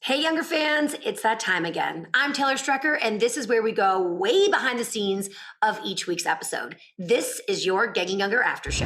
Hey, younger fans, it's that time again. I'm Taylor Strecker, and this is where we go way behind the scenes of each week's episode. This is your Getting Younger After Show.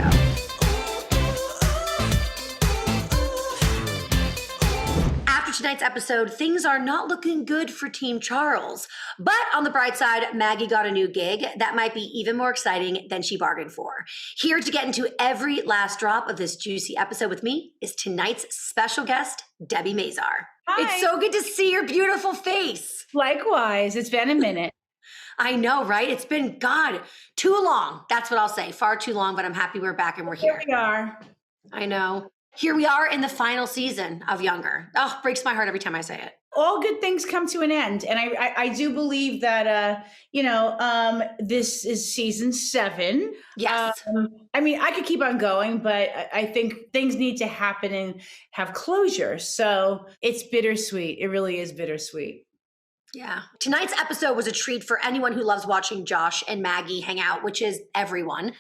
After tonight's episode, things are not looking good for Team Charles. But on the bright side, Maggie got a new gig that might be even more exciting than she bargained for. Here to get into every last drop of this juicy episode with me is tonight's special guest, Debbie Mazar. Hi. It's so good to see your beautiful face. Likewise, it's been a minute. I know, right? It's been, God, too long. That's what I'll say. Far too long, but I'm happy we're back and we're here. Here we are. I know. Here we are in the final season of Younger. Oh, breaks my heart every time I say it. All good things come to an end. And I do believe that, this is season 7. Yes. I mean, I could keep on going, but I think things need to happen and have closure. So it's bittersweet. It really is bittersweet. Yeah. Tonight's episode was a treat for anyone who loves watching Josh and Maggie hang out, which is everyone.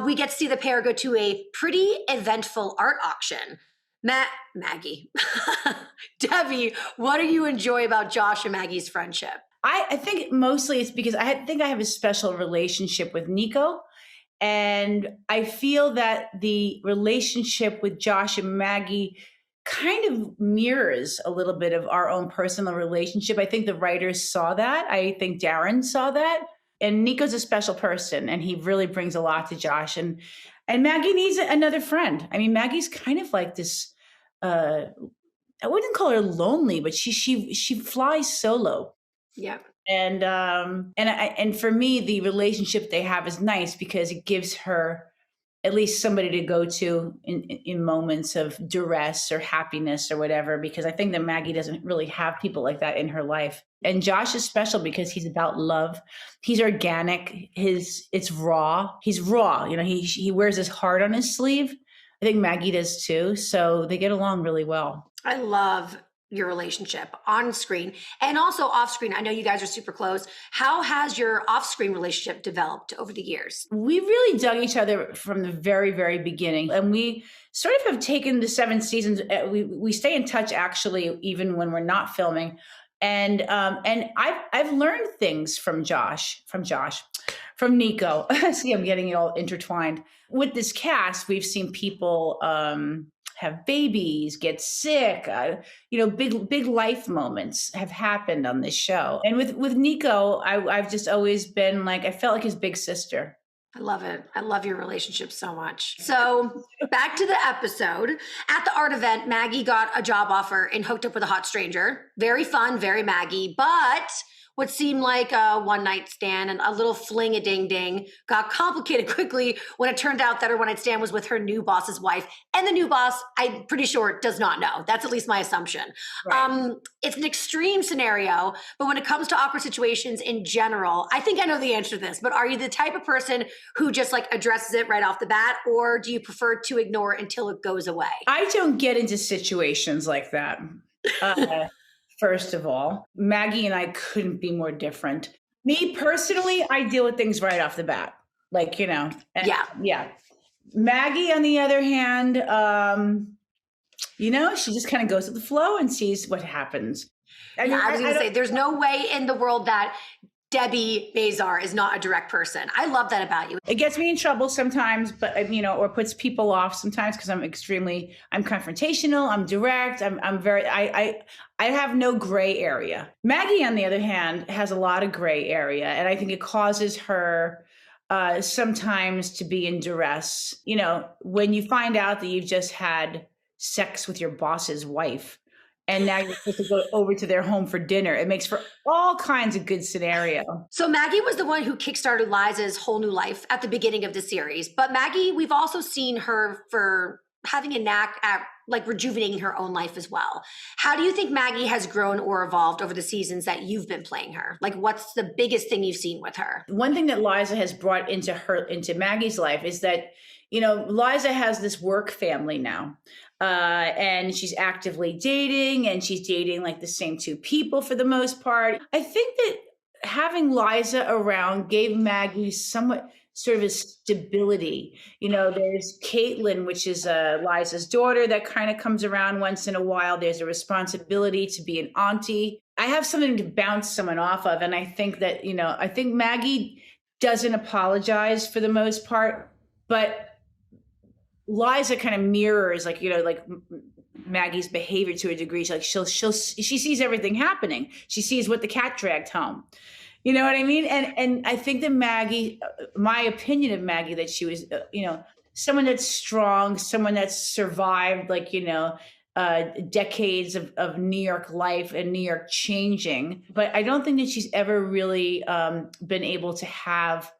We get to see the pair go to a pretty eventful art auction. Maggie, Debbie, what do you enjoy about Josh and Maggie's friendship? I think mostly it's because I think I have a special relationship with Nico. And I feel that the relationship with Josh and Maggie kind of mirrors a little bit of our own personal relationship. I think the writers saw that. I think Darren saw that. And Nico's a special person, and he really brings a lot to Josh. And Maggie needs another friend. I mean, Maggie's kind of like this. I wouldn't call her lonely, but she flies solo. Yeah. And for me, the relationship they have is nice because it gives her at least somebody to go to in moments of duress or happiness or whatever, because I think that Maggie doesn't really have people like that in her life. And Josh is special because he's about love. He's organic. It's raw. He's raw. You know, he wears his heart on his sleeve. I think Maggie does too. So they get along really well. I love your relationship on screen and also off screen. I know you guys are super close. How has your off screen relationship developed over the years? We really dug each other from the very, very beginning. And we sort of have taken the 7 seasons. We stay in touch actually, even when we're not filming. And I've learned things from Nico. See, I'm getting it all intertwined. With this cast, we've seen people have babies, get sick. Big life moments have happened on this show. And with Nico, I've just always been like, I felt like his big sister. I love it. I love your relationship so much. So back to the episode. At the art event, Maggie got a job offer and hooked up with a hot stranger. Very fun, very Maggie, but what seemed like a one-night stand and a little fling-a-ding-ding got complicated quickly when it turned out that her one-night stand was with her new boss's wife. And the new boss, I'm pretty sure, does not know. That's at least my assumption. Right. It's an extreme scenario, but when it comes to awkward situations in general, I think I know the answer to this, but are you the type of person who just like addresses it right off the bat, or do you prefer to ignore it until it goes away? I don't get into situations like that. First of all, Maggie and I couldn't be more different. Me personally, I deal with things right off the bat. Like, Yeah. Maggie, on the other hand, she just kind of goes with the flow and sees what happens. I was going to say, there's no way in the world that Debbie Mazar is not a direct person. I love that about you. It gets me in trouble sometimes, but or puts people off sometimes because I'm confrontational. I'm direct. I have no gray area. Maggie, on the other hand, has a lot of gray area, and I think it causes her sometimes to be in duress. When you find out that you've just had sex with your boss's wife, and now you're supposed to go over to their home for dinner. It makes for all kinds of good scenario. So Maggie was the one who kickstarted Liza's whole new life at the beginning of the series. But Maggie, we've also seen her for having a knack at like rejuvenating her own life as well. How do you think Maggie has grown or evolved over the seasons that you've been playing her? Like, what's the biggest thing you've seen with her? One thing that Liza has brought into Maggie's life is that, Liza has this work family now. And she's actively dating, and she's dating like the same 2 people for the most part. I think that having Liza around gave Maggie sort of a stability. You know, there's Caitlin, which is Liza's daughter, that kind of comes around once in a while. There's a responsibility to be an auntie. I have something to bounce someone off of. And I think that, you know, I think Maggie doesn't apologize for the most part, but Liza kind of mirrors, like, you know, like Maggie's behavior to a degree. Like she sees everything happening. She sees what the cat dragged home. You know what I mean? And I think that Maggie, my opinion of Maggie, that she was, you know, someone that's strong, someone that's survived, like, you know, decades of New York life and New York changing. But I don't think that she's ever really been able to have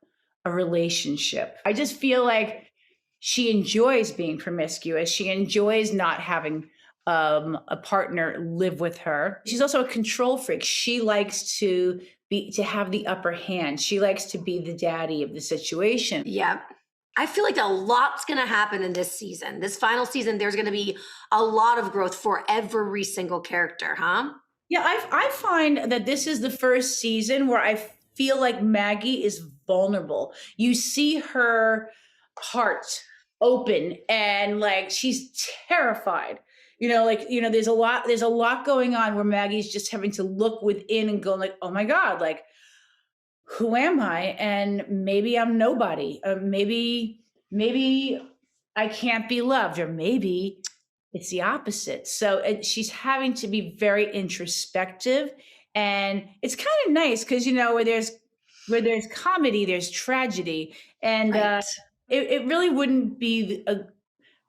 a relationship. I just feel like she enjoys being promiscuous. She enjoys not having a partner live with her. She's also a control freak. She likes to have the upper hand. She likes to be the daddy of the situation. Yeah. I feel like a lot's going to happen in this season. This final season, there's going to be a lot of growth for every single character, huh? Yeah, I find that this is the first season where I feel like Maggie is vulnerable. You see her heart open and like she's terrified. You know, like, you know, there's a lot going on where Maggie's just having to look within and go like, oh my God, like, who am I? And maybe I'm nobody. Maybe I can't be loved, or maybe it's the opposite. So she's having to be very introspective, and it's kind of nice because, you know, where there's comedy, there's tragedy, and Right. It really wouldn't be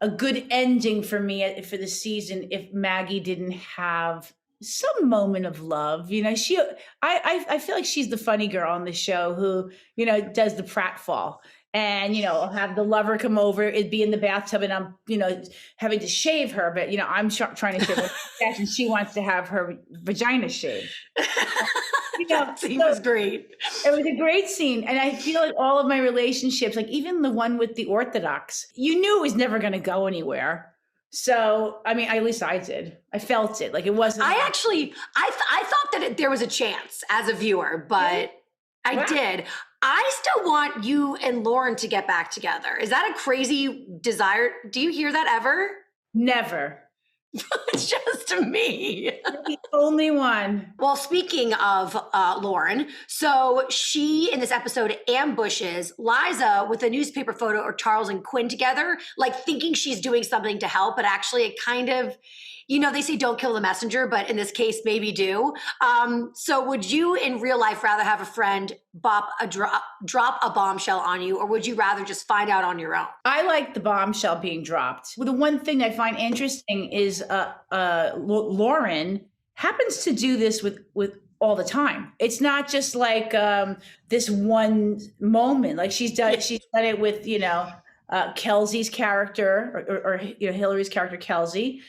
a good ending for me for the season if Maggie didn't have some moment of love. You know, I feel like she's the funny girl on the show who, you know, does the pratfall. And, you know, I'll have the lover come over, it'd be in the bathtub, and I'm, you know, having to shave her, but, you know, I'm trying to shave her and she wants to have her vagina shaved. You know, That scene was great. It was a great scene. And I feel like all of my relationships, like even the one with the Orthodox, you knew it was never going to go anywhere. So, I mean, at least I did. I felt it. Like it wasn't. I thought that there was a chance as a viewer, but I Wow. did. I still want you and Lauren to get back together. Is that a crazy desire? Do you hear that ever? Never. It's just me. You're the only one. Well, speaking of Lauren, so she in this episode ambushes Liza with a newspaper photo of Charles and Quinn together, like thinking she's doing something to help, but actually it kind of, you know, they say don't kill the messenger, but in this case, maybe do. So would you in real life rather have a friend drop a bombshell on you, or would you rather just find out on your own? I like the bombshell being dropped. Well, the one thing I find interesting is Lauren happens to do this with all the time. It's not just like this one moment. Like she's done it with, you know, Kelsey's character or you know, Hillary's character, Kelsey.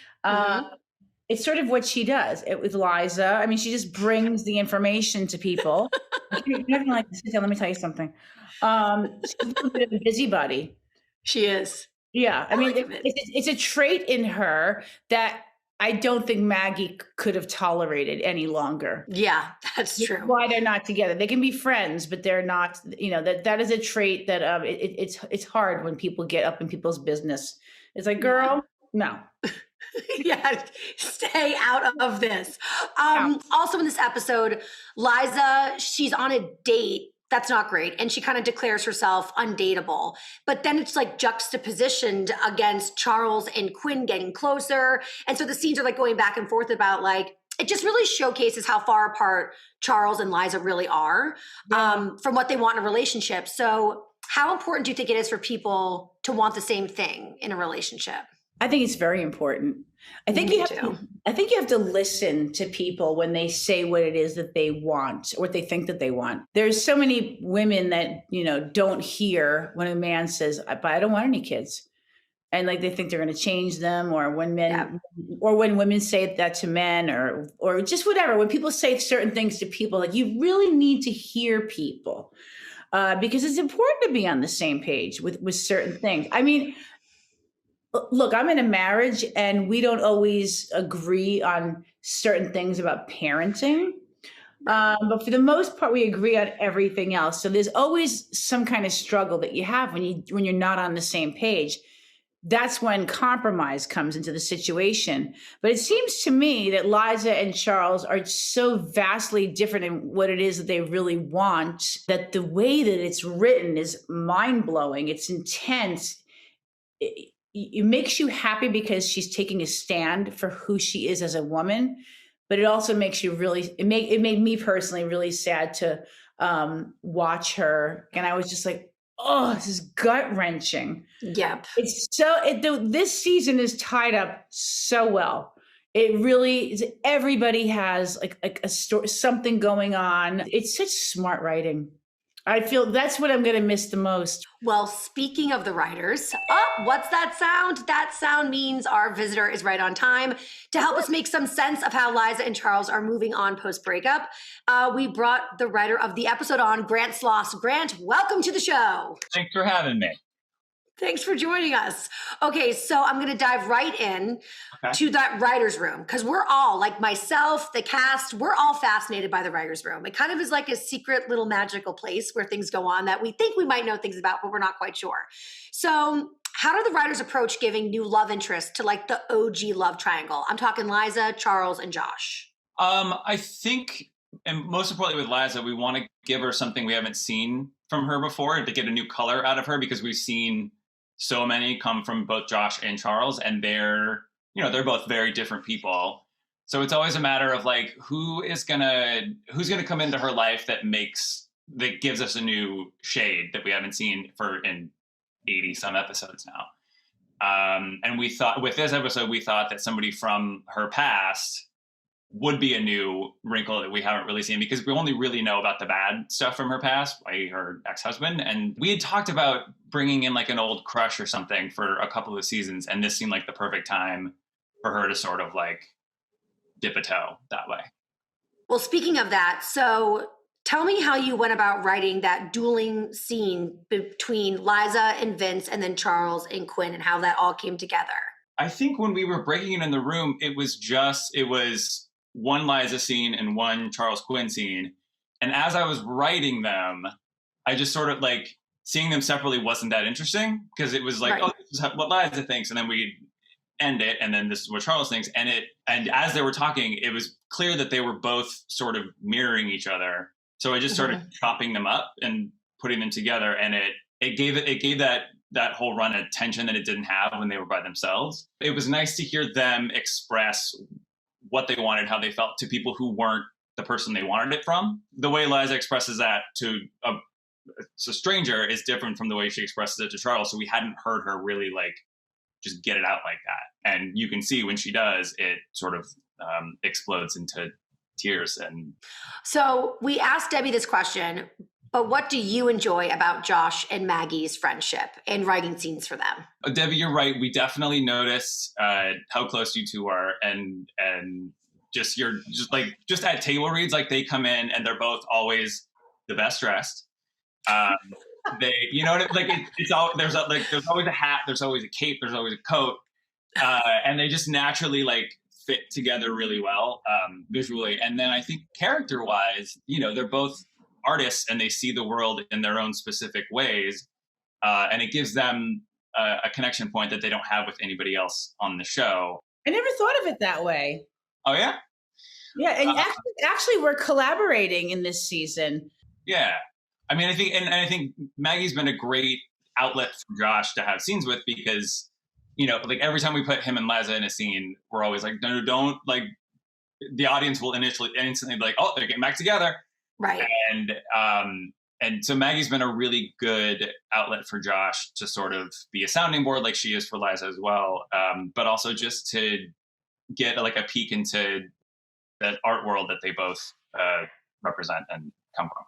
It's sort of what she does with Liza. I mean, she just brings the information to people. You're not like, sit down, let me tell you something. She's a little bit of a busybody. She is. Yeah. I mean, like it. it's a trait in her that I don't think Maggie could have tolerated any longer. Yeah, that's true. Why they're not together. They can be friends, but they're not, you know, that is a trait that it's hard when people get up in people's business. It's like, girl, no. Yeah, stay out of this. Also in this episode, Liza, she's on a date. That's not great. And she kind of declares herself undateable. But then it's like juxtapositioned against Charles and Quinn getting closer. And so the scenes are like going back and forth about like, it just really showcases how far apart Charles and Liza really are from what they want in a relationship. So how important do you think it is for people to want the same thing in a relationship? I think it's very important. I think you have to listen to people when they say what it is that they want or what they think that they want. There's so many women that, you know, don't hear when a man says, but I don't want any kids. And like they think they're going to change them, or when when women say that to men, or just whatever. When people say certain things to people, like you really need to hear people because it's important to be on the same page with certain things. I mean, look, I'm in a marriage and we don't always agree on certain things about parenting, But for the most part, we agree on everything else. So there's always some kind of struggle that you have when you're not on the same page. That's when compromise comes into the situation. But it seems to me that Liza and Charles are so vastly different in what it is that they really want, that the way that it's written is mind blowing. It's intense. It makes you happy because she's taking a stand for who she is as a woman, but it also makes you really, it made me personally really sad to watch her. And I was just like, oh, this is gut wrenching. Yep. This season is tied up so well. It really is. Everybody has like a story, something going on. It's such smart writing. I feel that's what I'm going to miss the most. Well, speaking of the writers, what's that sound? That sound means our visitor is right on time to help us make some sense of how Liza and Charles are moving on post-breakup. We brought the writer of the episode on, Grant Sloss. Grant, welcome to the show. Thanks for having me. Thanks for joining us. Okay, so I'm going to dive right in to that writer's room, because we're all, like myself, the cast, we're all fascinated by the writer's room. It kind of is like a secret little magical place where things go on that we think we might know things about, but we're not quite sure. So how do the writers approach giving new love interest to like the OG love triangle? I'm talking Liza, Charles, and Josh. I think, and most importantly with Liza, we want to give her something we haven't seen from her before, to get a new color out of her, because we've seen so many come from both Josh and Charles, and they're both very different people. So it's always a matter of like, who's gonna come into her life that gives us a new shade that we haven't seen in 80 some episodes now. And we thought with this episode, we thought that somebody from her past would be a new wrinkle that we haven't really seen, because we only really know about the bad stuff from her past by her ex-husband. And we had talked about bringing in like an old crush or something for a couple of seasons, and this seemed like the perfect time for her to sort of like dip a toe that way. Well, speaking of that, so tell me how you went about writing that dueling scene between Liza and Vince, and then Charles and Quinn, and how that all came together. I think when we were breaking it in the room, it was one Liza scene and one Charles Quinn scene. And as I was writing them, I just sort of like, seeing them separately wasn't that interesting, because it was like, right. Oh, this is what Liza thinks. And then we end it. And then this is what Charles thinks. And as they were talking, it was clear that they were both sort of mirroring each other. So I just started chopping them up and putting them together. And it gave that whole run a tension that it didn't have when they were by themselves. It was nice to hear them express what they wanted, how they felt, to people who weren't the person they wanted it from. The way Liza expresses that to a stranger is different from the way she expresses it to Charles. So we hadn't heard her really like just get it out like that. And you can see when she does, it sort of explodes into tears. And so we asked Debbie this question, but what do you enjoy about Josh and Maggie's friendship and writing scenes for them? Debbie, you're right. We definitely noticed how close you two are, and just at table reads, like they come in and they're both always the best dressed. They, you know, it's all there's always a hat, there's always a cape, there's always a coat, and they just naturally like fit together really well visually. And then I think character wise, you know, they're both artists and they see the world in their own specific ways, and it gives them a connection point that they don't have with anybody else on the show. I never thought of it that way. Oh yeah, yeah, and actually we're collaborating in this season. Yeah, I mean, I think Maggie's been a great outlet for Josh to have scenes with, because, you know, like every time we put him and Liza in a scene, we're always like, no, don't, like, the audience will instantly be like, oh, they're getting back together. Right. And so Maggie's been a really good outlet for Josh to sort of be a sounding board, like she is for Liza as well. But also just to get like a peek into that art world that they both represent and come from.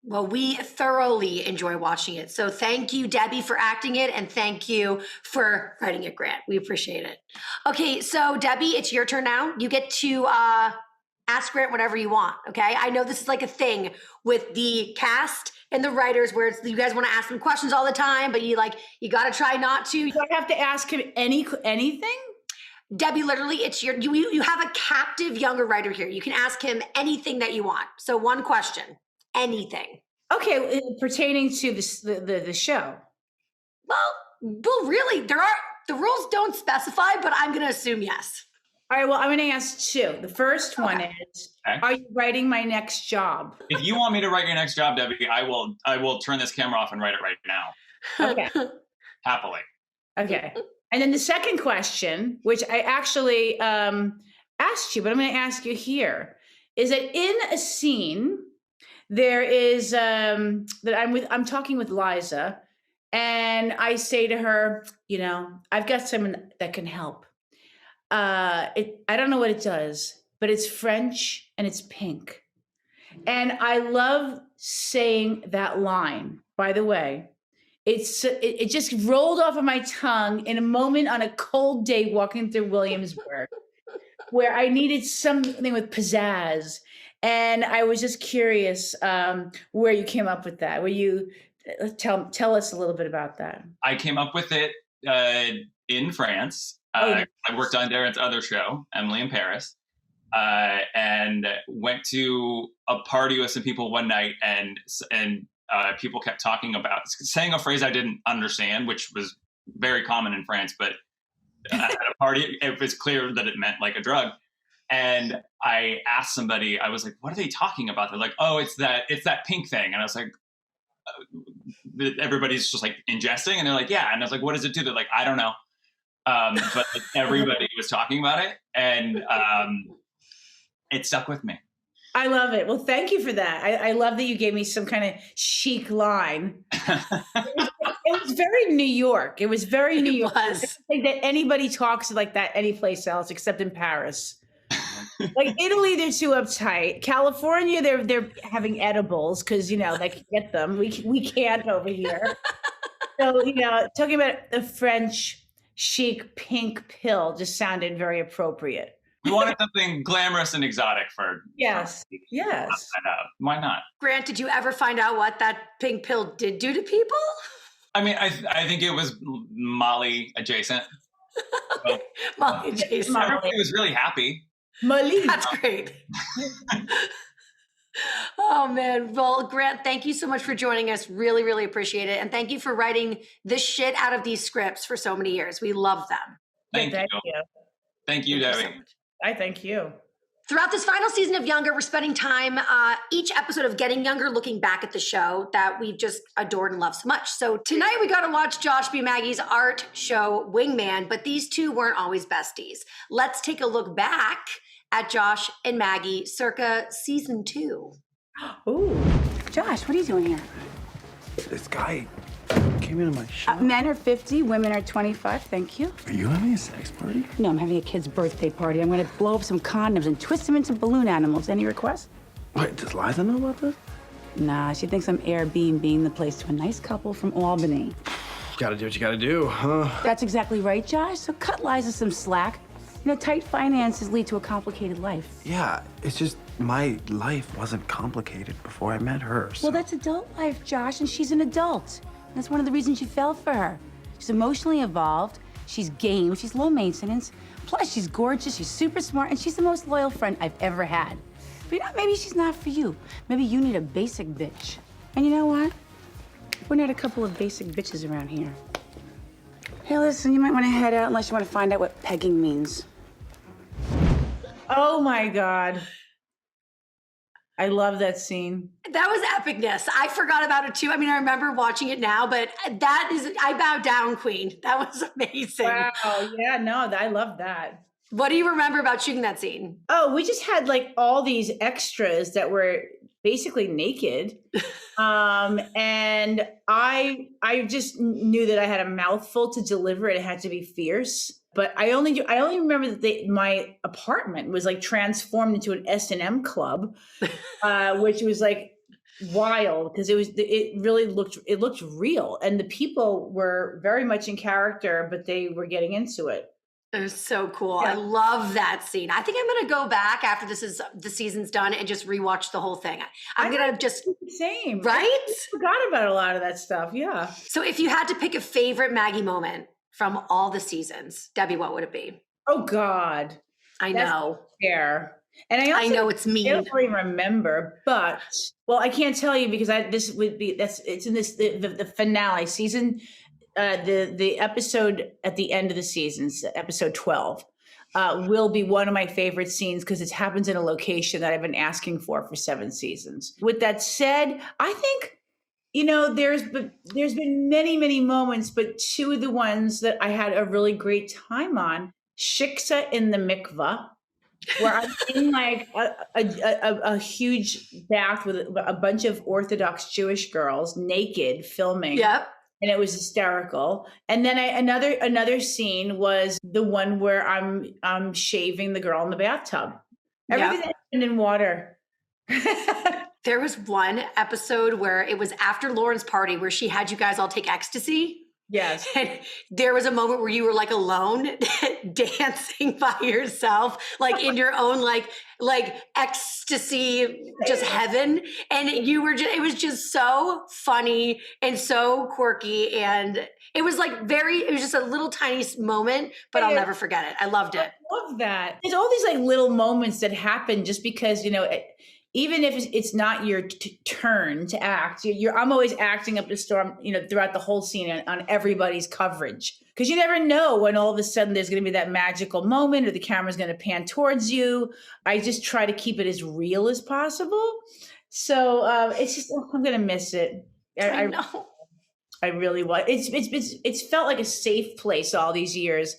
Well, we thoroughly enjoy watching it. So thank you, Debbie, for acting it. And thank you for writing it, Grant. We appreciate it. Okay, so Debbie, it's your turn now. You get to ask Grant whatever you want, okay? I know this is like a thing with the cast and the writers where you guys want to ask them questions all the time, but you got to try not to. Do I have to ask him anything? Debbie, literally, it's you have a captive younger writer here. You can ask him anything that you want. So one question, anything. Okay, pertaining to the show. Well, really, the rules don't specify, but I'm going to assume yes. All right, well, I'm going to ask two. The first one is, Okay. are you writing my next job? If you want me to write your next job, Debbie, I will turn this camera off and write it right now. Okay. Happily. Okay. And then the second question, which I actually asked you, but I'm going to ask you here, is that in a scene, there is that I'm talking with Liza, and I say to her, I've got someone that can help. I don't know what it does, but it's French and it's pink. And I love saying that line, by the way. It just rolled off of my tongue in a moment on a cold day walking through Williamsburg where I needed something with pizzazz. And I was just curious where you came up with that. Will you tell us a little bit about that? I came up with it in France. Yeah. I worked on Darren's other show, Emily in Paris, and went to a party with some people one night, and people kept saying a phrase I didn't understand, which was very common in France, but at a party, it was clear that it meant like a drug. And I asked somebody, I was like, what are they talking about? They're like, oh, it's that pink thing. And I was like, everybody's just like ingesting. And they're like, yeah. And I was like, what does it do? They're like, I don't know. But like, everybody was talking about it. And it stuck with me. I love it. Well, thank you for that. I love that you gave me some kind of chic line. It was very New York. It was very New York. I don't think that anybody talks like that anyplace else except in Paris. Like Italy, they're too uptight. California, they're having edibles because they can get them. We can't over here. So talking about the French chic pink pill just sounded very appropriate. We wanted something glamorous and exotic for yes. Why not? Grant, did you ever find out what that pink pill did do to people? I mean, I think it was Molly adjacent. Molly adjacent. Everybody was really happy. Molly. That's great. Oh, man. Well, Grant, thank you so much for joining us. Really, really appreciate it. And thank you for writing the shit out of these scripts for so many years. We love them. Thank you. Thank you, Debbie. So much. I thank you. Throughout this final season of Younger, we're spending time each episode of Getting Younger looking back at the show that we've just adored and loved so much. So tonight we got to watch Josh B. Maggie's art show Wingman, but these two weren't always besties. Let's take a look back at Josh and Maggie circa season 2. Ooh, Josh, what are you doing here? This guy came into my shop. Men are 50, women are 25, thank you. Are you having a sex party? No, I'm having a kid's birthday party. I'm gonna blow up some condoms and twist them into balloon animals. Any requests? Wait, does Liza know about this? Nah, she thinks I'm Airbnb-ing the place to a nice couple from Albany. You gotta do what you gotta do, huh? That's exactly right, Josh. So cut Liza some slack. Tight finances lead to a complicated life. Yeah, it's just my life wasn't complicated before I met her. So. Well, that's adult life, Josh, and she's an adult. That's one of the reasons you fell for her. She's emotionally evolved, she's game, she's low maintenance, plus she's gorgeous, she's super smart, and she's the most loyal friend I've ever had. But maybe she's not for you. Maybe you need a basic bitch. And you know what? We're not a couple of basic bitches around here. Hey, listen, you might want to head out unless you want to find out what pegging means. Oh my God. I love that scene. That was epicness. I forgot about it too. I mean, I remember watching it now, but I bow down, Queen. That was amazing. Wow. Yeah, no, I love that. What do you remember about shooting that scene? Oh, we just had like all these extras that were basically naked. And I just knew that I had a mouthful to deliver. It had to be fierce. But I only remember that my apartment was like transformed into an S&M club, which was like wild because it looked real, and the people were very much in character, but they were getting into it. It was so cool. Yeah. I love that scene. I think I'm going to go back after the season's done and just rewatch the whole thing. I'm going to just same, right. I forgot about a lot of that stuff. Yeah. So if you had to pick a favorite Maggie moment from all the seasons, Debbie, what would it be? Oh God. I That's know. fair. And I I also know it's I mean. don't really remember, but well, I can't tell you because it's in the finale season, the episode at the end of the season, episode 12, will be one of my favorite scenes because it happens in a location that I've been asking for 7 seasons. With that said, I think there's been many moments, but 2 of the ones that I had a really great time on, Shiksa in the mikvah, where I'm in like a huge bath with a bunch of Orthodox Jewish girls naked filming. Yep. And it was hysterical. And then another scene was the one where I'm shaving the girl in the bathtub. Everything that happened in water. There was one episode where it was after Lauren's party where she had you guys all take ecstasy. Yes. And there was a moment where you were like alone dancing by yourself, like in your own like ecstasy, just heaven. And it was just so funny and so quirky. And it was just a little tiny moment, but I'll never forget it. I loved it. I love that. There's all these like little moments that happen just because, even if it's not your turn to act, I'm always acting up the storm, throughout the whole scene on everybody's coverage. Because you never know when all of a sudden there's going to be that magical moment or the camera's going to pan towards you. I just try to keep it as real as possible. So it's just, I'm going to miss it. I know. I really was. It's felt like a safe place all these years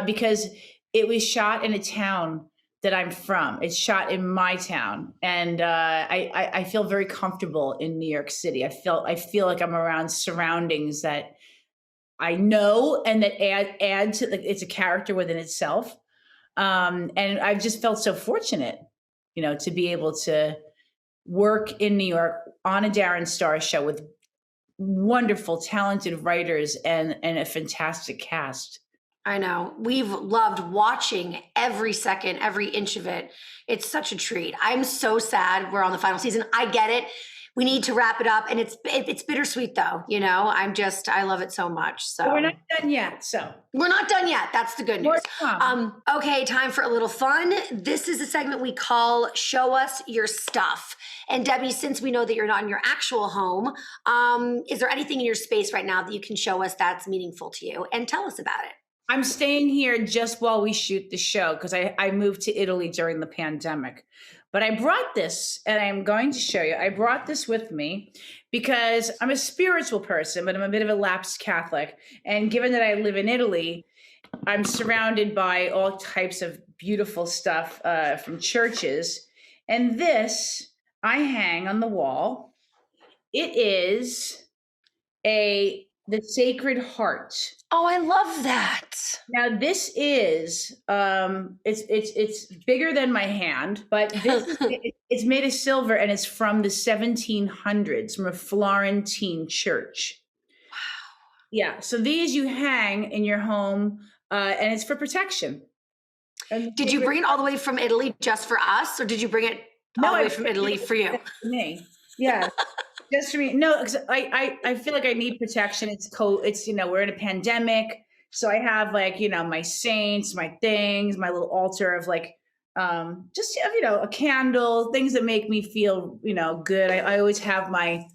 because it was shot in a town that I'm from. It's shot in my town, and I feel very comfortable in New York City. I feel like I'm around surroundings that I know and that add to it's a character within itself. And I've just felt so fortunate, to be able to work in New York on a Darren Star show with wonderful, talented writers and a fantastic cast. I know. We've loved watching every second, every inch of it. It's such a treat. I'm so sad we're on the final season. I get it. We need to wrap it up. And it's bittersweet though. I love it so much. So But we're not done yet. So we're not done yet. That's the good More news. to come. Okay, time for a little fun. This is a segment we call Show Us Your Stuff. And Debbie, since we know that you're not in your actual home, is there anything in your space right now that you can show us that's meaningful to you? And tell us about it. I'm staying here just while we shoot the show because I moved to Italy during the pandemic. But I brought this and I'm going to show you. I brought this with me because I'm a spiritual person, but I'm a bit of a lapsed Catholic. And given that I live in Italy, I'm surrounded by all types of beautiful stuff from churches. And this I hang on the wall. It is the Sacred Heart. Oh, I love that. Now this is it's bigger than my hand, but it's made of silver and it's from the 1700s from a Florentine church. Wow. Yeah, so these you hang in your home and it's for protection. And did you bring it all the way from Italy just for us, or did you bring it all the way from Italy for you? Me. Yeah. Just for me, no, because I feel like I need protection. It's cold. It's we're in a pandemic, so I have my saints, my things, my little altar of just a candle, things that make me feel good. I always have my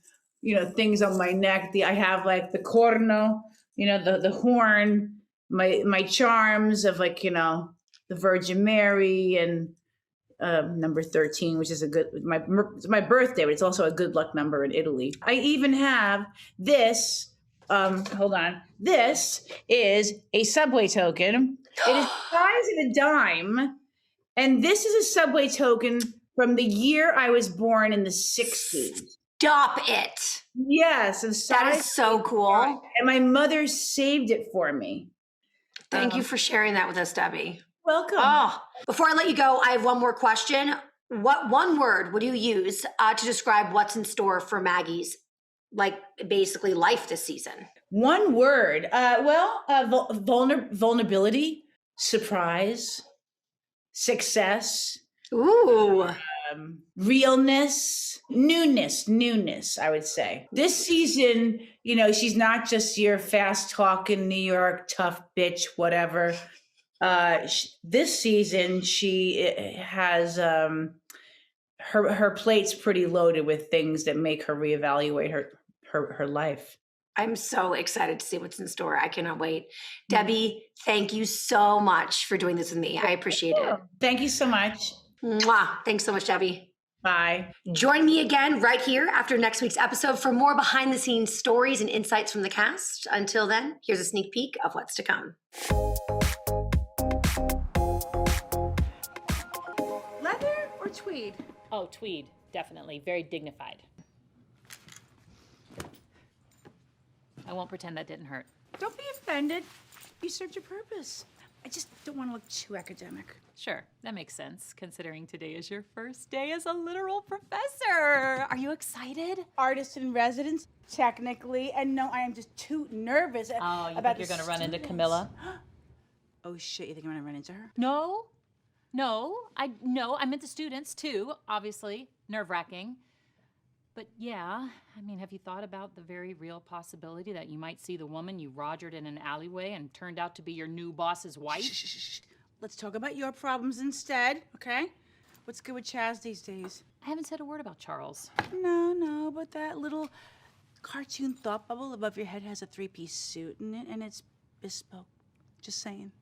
things on my neck. I have the corno, the horn, my charms of the Virgin Mary and. Number 13, which is my birthday, but it's also a good luck number in Italy. I even have this. Hold on. This is a subway token. It is the size of a dime, and this is a subway token from the year I was born in the 60s. Stop it! Yes, that is so cool. And my mother saved it for me. Thank you for sharing that with us, Debbie. Welcome. Oh, before I let you go, I have one more question. What one word would you use to describe what's in store for Maggie's, basically life this season? One word. Vulnerability, surprise, success. Ooh. Realness, newness, I would say. This season, she's not just your fast talking New York tough bitch, whatever. This season, she has her plate's pretty loaded with things that make her reevaluate her life. I'm so excited to see what's in store. I cannot wait. Debbie, thank you so much for doing this with me. I appreciate it. Thank you so much. Mwah. Thanks so much, Debbie. Bye. Join me again right here after next week's episode for more behind the scenes stories and insights from the cast. Until then, here's a sneak peek of what's to come. Leather or tweed? Oh, tweed, definitely. Very dignified. I won't pretend that didn't hurt. Don't be offended. You served your purpose. I just don't want to look too academic. Sure, that makes sense, considering today is your first day as a literal professor. Are you excited? Artist in residence, technically, and no, I am just too nervous Oh, you about think you're the gonna run into students. Camilla? Oh shit! You think I'm gonna run into her? No, I meant the students too, obviously. Nerve-wracking. But yeah, I mean, have you thought about the very real possibility that you might see the woman you rogered in an alleyway and turned out to be your new boss's wife? Shh. Let's talk about your problems instead, okay? What's good with Chaz these days? I haven't said a word about Charles. No, but that little cartoon thought bubble above your head has a three-piece suit in it, and it's bespoke. Just saying.